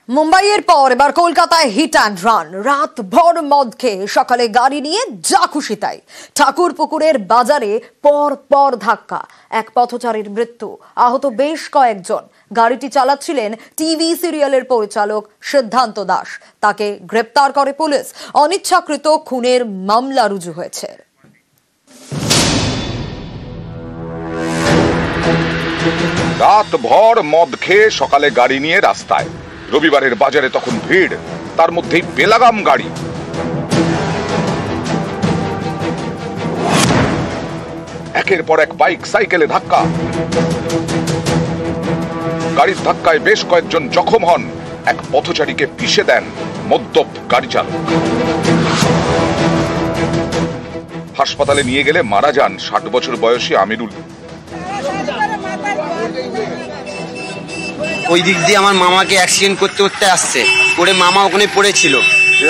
মুম্বাইয়ের পর এবার কলকাতায় হিট অ্যান্ড রান। রাত ভর মদ খেয়ে সকালে গাড়ি নিয়ে যা খুশি তাই। ঠাকুরপুকুরের বাজারে পর পর ধাক্কা, এক পথচারীর মৃত্যু, আহত বেশ কয়েকজন। গাড়িটি চালাচ্ছিলেন টিভি সিরিয়ালের পরিচালক সিদ্ধান্ত দাস। তাকে গ্রেপ্তার করে পুলিশ। অনিচ্ছাকৃত খুনের মামলা রুজু হয়েছে। রাত ভর মদ খেয়ে সকালে গাড়ি নিয়ে রাস্তায়। রবিবারের বাজারে তখন ভিড়, তার মধ্যেই বেলাগাম গাড়ি। একের পর এক বাইক সাইকেলে ধাক্কা। গাড়ির ধাক্কায় বেশ কয়েকজন জখম হন। এক পথচারীকে পিষে দেন মদ্যপ গাড়ি চালক। হাসপাতালে নিয়ে গেলে মারা যান 60 বছর বয়সী আমিরুল। ওই দিক দিয়ে আমার মামাকে অ্যাক্সিডেন্ট করতে করতে আসছে, করে মামা ওখানে পড়েছিল।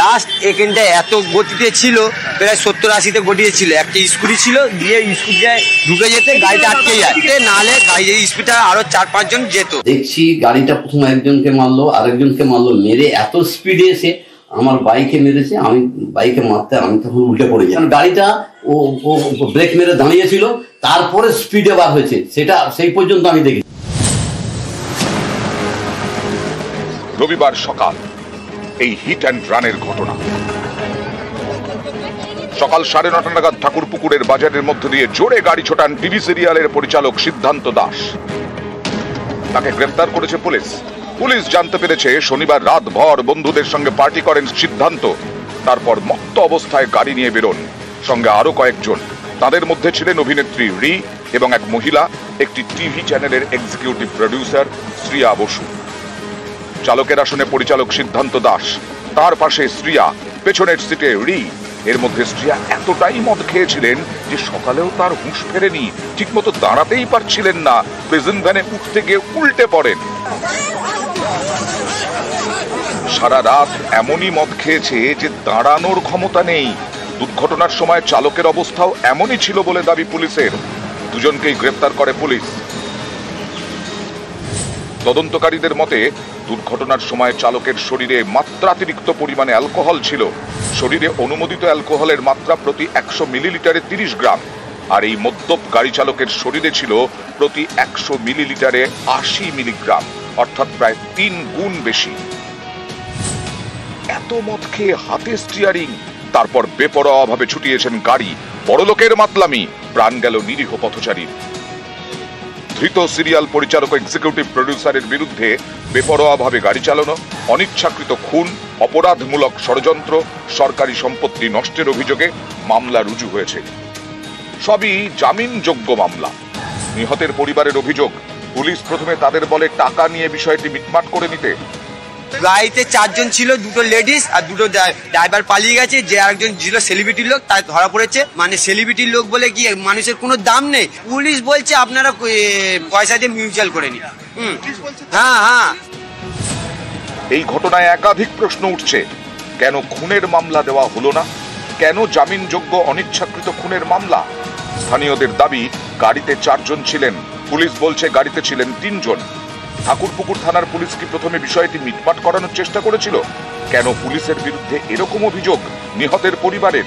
লাস্ট এখানটায় এত গতিতে ছিল, প্রায় 70-80-তে গতিতে ছিল। একটা স্কুটি ছিল, দিয়ে স্কুটিটায় ঢুকে যেতে গাড়িটা আটকে যায়, নাহলে গাড়ির স্পিডটা আরো 4-5 জন যেত। দেখছি গাড়িটা প্রথম একজনকে মারলো, আরেকজনকে মারলো, মেরে এত স্পিডে এসে আমার বাইকে মেরেছে। আমি বাইকে মারতে আমি তখন উল্টে পড়ে যাই। গাড়িটা ও ব্রেক মেরে দাঁড়িয়েছিল, তারপরে স্পিডে বার হয়েছে, সেটা সেই পর্যন্ত আমি দেখি। রবিবার সকাল এই হিট অ্যান্ড রানের ঘটনা। সকাল 9:30 নাগাদ ঠাকুরপুকুরের বাজারের মধ্য দিয়ে জোরে গাড়ি ছোটান টিভি সিরিয়ালের পরিচালক সিদ্ধান্ত দাস। তাকে গ্রেফতার করেছে পুলিশ। পুলিশ জানতে পেরেছে শনিবার রাত ভর বন্ধুদের সঙ্গে পার্টি করেন সিদ্ধান্ত। তারপর মত্ত অবস্থায় গাড়ি নিয়ে বেরোন, সঙ্গে আরো কয়েকজন। তাদের মধ্যে ছিলেন অভিনেত্রী রি এবং এক মহিলা, একটি টিভি চ্যানেলের এক্সিকিউটিভ প্রডিউসার শ্রিয়া বসু। চালকের আসনে পরিচালক সিদ্ধান্ত দাস, তার পাশে শ্রিয়া, পেছনের সিটে রি। এর মধ্যে শ্রিয়া এতটাই মদ খেয়েছিলেন যে সকালেও তার হুঁশ ফেরেনি, ঠিকমতো দাঁড়াতেই পারছিলেন না। প্রিজন ভ্যানে উঠতে গিয়ে উল্টে পড়েন। সারা রাত এমনই মদ খেয়েছে যে দাঁড়ানোর ক্ষমতা নেই। দুর্ঘটনার সময় চালকের অবস্থাও এমনই ছিল বলে দাবি পুলিশের। দুজনকেই গ্রেফতার করে পুলিশ। তদন্তকারীদের মতে দুর্ঘটনার সময় চালকের শরীরে মাত্রাতিরিক্ত পরিমাণে অ্যালকোহল ছিল। শরীরে অনুমোদিত অ্যালকোহলের মাত্রা প্রতি 100 মিলিলিটারে 30 গ্রাম। আর এই মদ্যপ গাড়ি চালকের শরীরে ছিল প্রতি 100 মিলিলিটারে 80 মিলিগ্রাম, অর্থাৎ প্রায় 3 গুণ বেশি। এত মদ খেয়ে হাতে স্টিয়ারিং, তারপর বেপরোয়াভাবে ছুটিয়েছেন গাড়ি। বড়লোকের মাতলামি, প্রাণ গেল নিরীহ পথচারীর। ধৃত সিরিয়াল পরিচালক এক্সিকিউটিভ প্রডিউসারের বিরুদ্ধে বেপরোয়াভাবে গাড়ি চালানো, অনিচ্ছাকৃত খুন, অপরাধমূলক ষড়যন্ত্র, সরকারি সম্পত্তি নষ্টের অভিযোগে মামলা রুজু হয়েছে। সবই জামিনযোগ্য মামলা। নিহতের পরিবারের অভিযোগ, পুলিশ প্রথমে তাদের বলে টাকা নিয়ে বিষয়টি মিটমাট করে নিতে। গাড়িতে 4 জন ছিল, 2টো লেডিস আর 2টো ড্রাইভার পালিয়ে গেছে। যে আরেকজন ছিল সেলিব্রিটির লোক, তাই ধরা পড়েছে। মানে সেলিব্রিটির লোক বলে কি মানুষের কোনো দাম নেই। পুলিশ বলছে আপনারা পয়সা দিয়ে মিউচুয়াল করে নিন। হ্যাঁ। এই ঘটনায় একাধিক প্রশ্ন উঠছে। কেন খুনের মামলা দেওয়া হলো না? কেন জামিনযোগ্য অনিচ্ছাকৃত খুনের মামলা? স্থানীয়দের দাবি গাড়িতে 4 জন ছিলেন, পুলিশ বলছে গাড়িতে ছিলেন 3 জন। ঠাকুরপুকুর থানার পুলিশ কি প্রথমে বিষয়টি মিটমাট করানোর চেষ্টা করেছিল? কেন পুলিশের বিরুদ্ধে এরকম অভিযোগ নিহতের পরিবারের?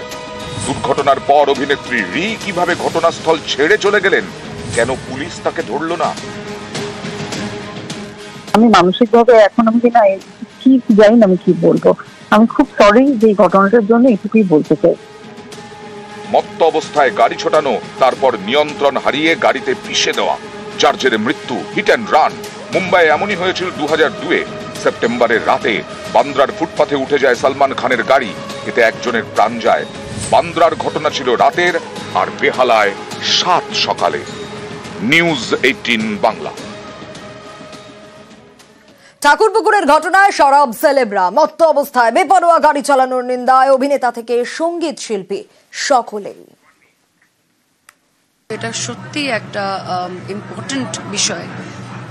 দুর্ঘটনার পর অভিনেত্রী রি কিভাবে ঘটনাস্থল ছেড়ে চলে গেলেন? কেন পুলিশ তাকে ধরল না? আমি মানসিকভাবে এখন আমি কি জানি না আমি কি বলবো। আমি খুব সরি যে ঘটনাটার জন্য এটুকুই বলতে চাই। মত্ত অবস্থায় গাড়ি ছোটানো, তারপর নিয়ন্ত্রণ হারিয়ে গাড়িতে পিষে দেওয়া, যার জেরে মৃত্যু। Hit and run. মুম্বাই এমনই হয়েছিল 2002-এ সেপ্টেম্বরের রাতে। বান্দ্রার ফুটপাথে উঠে যায় সালমান খানের গাড়ি, এতে একজনের প্রাণ যায়। বান্দ্রার ঘটনা ছিল রাতের, আর বেহালায় 7 সকালে। নিউজ 18 বাংলা। ঠাকুরপুকুরের ঘটনায় সরব সেলেবরা। মত্ত অবস্থায় বেপরোয়া গাড়ি চালানোর নিন্দায় অভিনেতা থেকে সঙ্গীত শিল্পী সকলেই। এটা সত্যি একটা ইম্পর্টেন্ট বিষয়,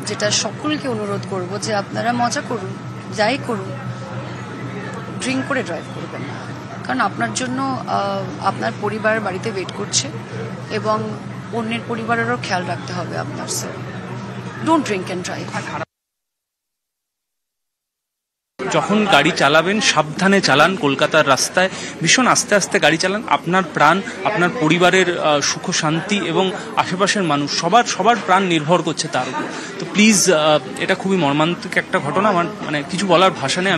যেটা সকলকে অনুরোধ করব যে আপনারা মজা করুন, যাই করুন, ড্রিঙ্ক করে ড্রাইভ করবেন না। কারণ আপনার জন্য আপনার পরিবার বাড়িতে ওয়েট করছে এবং অন্যের পরিবারেরও খেয়াল রাখতে হবে আপনার। So don't drink and drive. যখন গাড়ি চালাবেন সাবধানে চালান। কলকাতার রাস্তায় ভীষণ আস্তে আস্তে গাড়ি চালান। আপনার প্রাণ, আপনার পরিবারের সুখ শান্তি এবং আশেপাশের মানুষ সবার প্রাণ নির্ভর করছে তার উপর। তো প্লিজ, এটা খুবই মর্মান্তিক একটা ঘটনা। আমার কিছু বলার ভাষা নেই।